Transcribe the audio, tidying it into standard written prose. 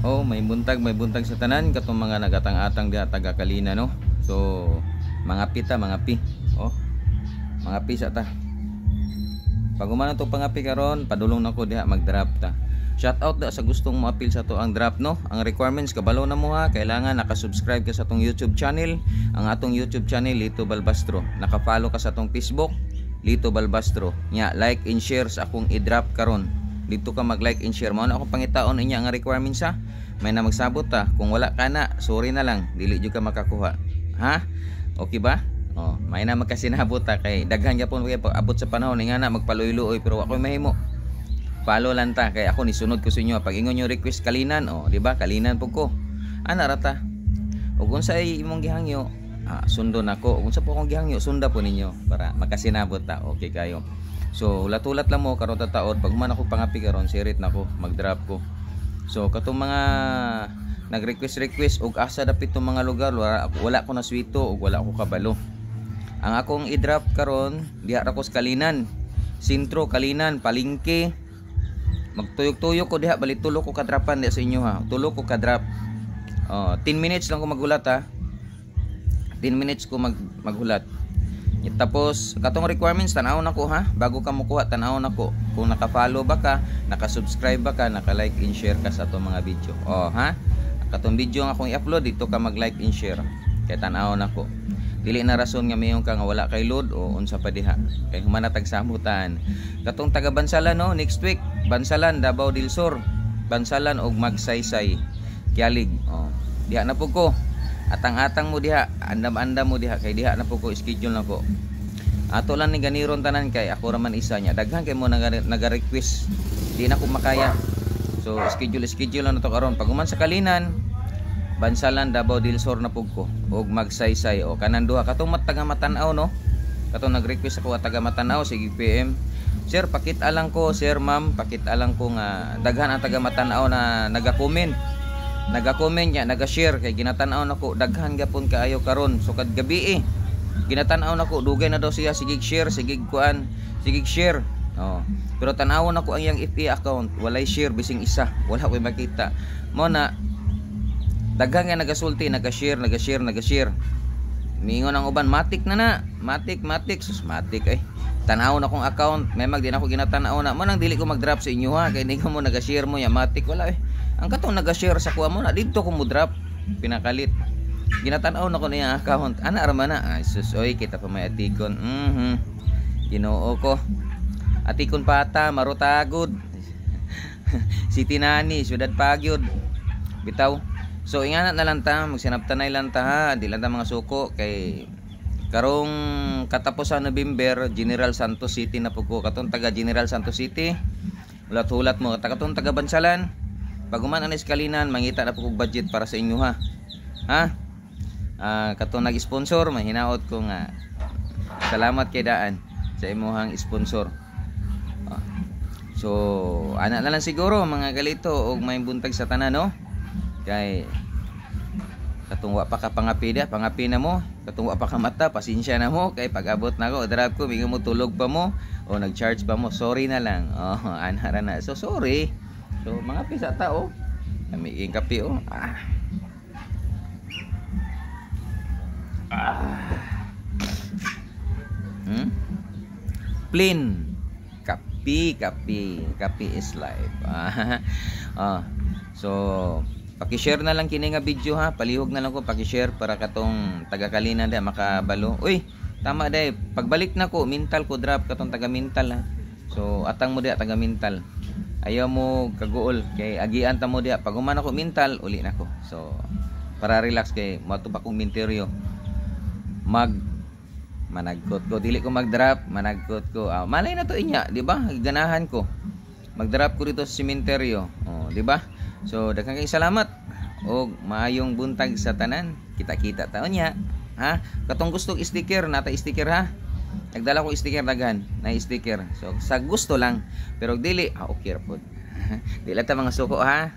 Oh, may buntag sa tanan katong mga nagatang-atang diha taga Kalina no. So, mga pita, mga pi. Oh, mga pi sa ta. Pag umano to pangapi karon, padulong nako diha mag-drop ta. Shout out da sa gustong mo-appeal sa to ang drop no. Ang requirements kabalo na mo ha, kailangan naka-subscribe ka sa tong YouTube channel, ang atong YouTube channel Lito Balbastro. Naka-follow ka sa tong Facebook Lito Balbastro. Nya, like and share sa akong i-drop karon. Dito ka mag-like and share. Mao na ako pangitaon inya ang requirements ha. May na magsabot ta. Kung wala ka na, sorry na lang. Dili jud ka makakuha. Ha? Okay ba? Oh, may na magkasinabot ta kay daghan gyapon kay pag abot sa panahon nga na magpaluy-luoy pero ako mahimo. Follow lang ta kay ako ni sunod ko sa inyo pag ingon yung request kalinan oh, di ba? Kalinan pug ko. Ana ra ta. Ug unsa imong gihangyo, sundo nako. Ug unsa po akong gihangyo, sunda po ninyo para makasinabot ta. Okay kayo. So ulat-ulat lang mo karon ta taon pag man ako pangapi karon sirit nako mag-drop ko. So katong mga nag-request og asa dapit tong mga lugar wala ko na swito ug wala ko kabalo. Ang akong i-drop karon diha ra ko sa Kalinan. Sintro Kalinan, Palingki. Magtuyok-tuyok ko diha bali tulo ko kadrapan diha sa inyo ha. Tulo ko ka-drop. 10 minutes lang ko magulat ha. 10 minutes ko maghulat. Tapos katong requirements tanaw na ko ha. Bago ka mo kuha tanaw na ko. Kung naka-follow ba ka, naka-subscribe ba ka, naka-like and share ka sa atong mga video. Oh ha. Katong video nga akong i-upload dito ka mag-like and share. Kay tanaw na ko. Dili na rason nga mayon ka nga wala kay load o unsa pa diha. Kay humanatag samutan. Katong taga Bansalan no, next week Bansalan, Davao del Sur, Bansalan og Magsaysay, Kialig. Oh, diha na pud ko. Atang-atang mo diha, andam-andam mo diha kay diha na pud ko schedule na ko. Ato lang ni ganiron tanan kay ako ra man isa nya. Daghan kay mo naga-request. Di na ko makaya. So schedule lang na to karon. Pag human sa Kalinan, Bansalan, Davao del Sur na pug ko og Magsaysay o kanan duha katong taga Matanaw no. Katong nag-request ako taga Matanaw sige PM. Sir, pakit-alang ko, sir, ma'am, pakit-alang ko nga daghan ang taga Matanaw na naga-comment. Naga-comment nya, naga-share kay ginatan-aw nako daghan gyapon kaayo karon so kad gabi ginatan-aw nako dugay na daw siya sige share, sige kuan, sige share. Oh. Pero tan-awon nako ang yang FB account, walay share bising isa, wala koy makita. Mo na daghan nga nagasulti, naga-share. Mingon ang uban, matik sus matik ay. Tanaw na kong account, may di na ako ginatanaw na. Mo nang dili ko mag-drop sa inyo ha, kay hindi ko mo naga-share mo ya matik wala eh. Ang katong naga-share sa kuha mo na dito ko mo drop, pinakalit. Ginatanaw na ko na yung account. Ana ra man na. Ay sus oy, kita pa may atikon. Ginoo ko. Atikon pata, marutagod. City Nani, Syudad Pagyod. Bitaw. So ingana na lang ta, magsinabtanay lang ta ha, di lang ta mga suko kay karong katapusan November, General Santos City na po ko. Katong taga General Santos City, ulat-ulat mo. Katong taga Bansalan, pag uman anis Kalinan, mangita na po kong budget para sa inyo ha. Ha? Katong nag-sponsor, mahinaot ko nga. Salamat kay Daan sa imuhang sponsor. So, ana na lang siguro mga galito og may buntag sa tanan no. Kay katong wa pa ka pangapi na mo, katong wa pa ka mata, pasensya na mo kay pag-abot na ko, drop ko, bigyan mo tulog pa mo o nag-charge pa mo, sorry na lang. Oh, anara na. So sorry. So mga pisa tao, kami kape oh. Plain kape is life. So paki-share na lang kini nga video ha, palihog na lang ko paki-share para katong taga Kalinan da makabalo. Uy, tama day, pagbalik na ko mental ko drop katong taga mental ha. So atang mo dia taga mental. Ayaw mo kaguol kay agian ta mo dia pag human ako mental uli na ko. So para relax kay mato pa kong minteryo. Managkot ko dili ko mag-drop, managkot ko. Malay na to inya, di ba? Ganahan ko. Mag-drop ko dito sa sementeryo. Oh, di ba? So daghang kay salamat og maayong buntag sa tanan. Kita-kita taon niya. Ha? Katong gusto sticker, nata sticker ha. Nagdala ko sticker daghan, na sticker. So sa gusto lang, pero dili okay ra pod. Dili ta mga suko ha.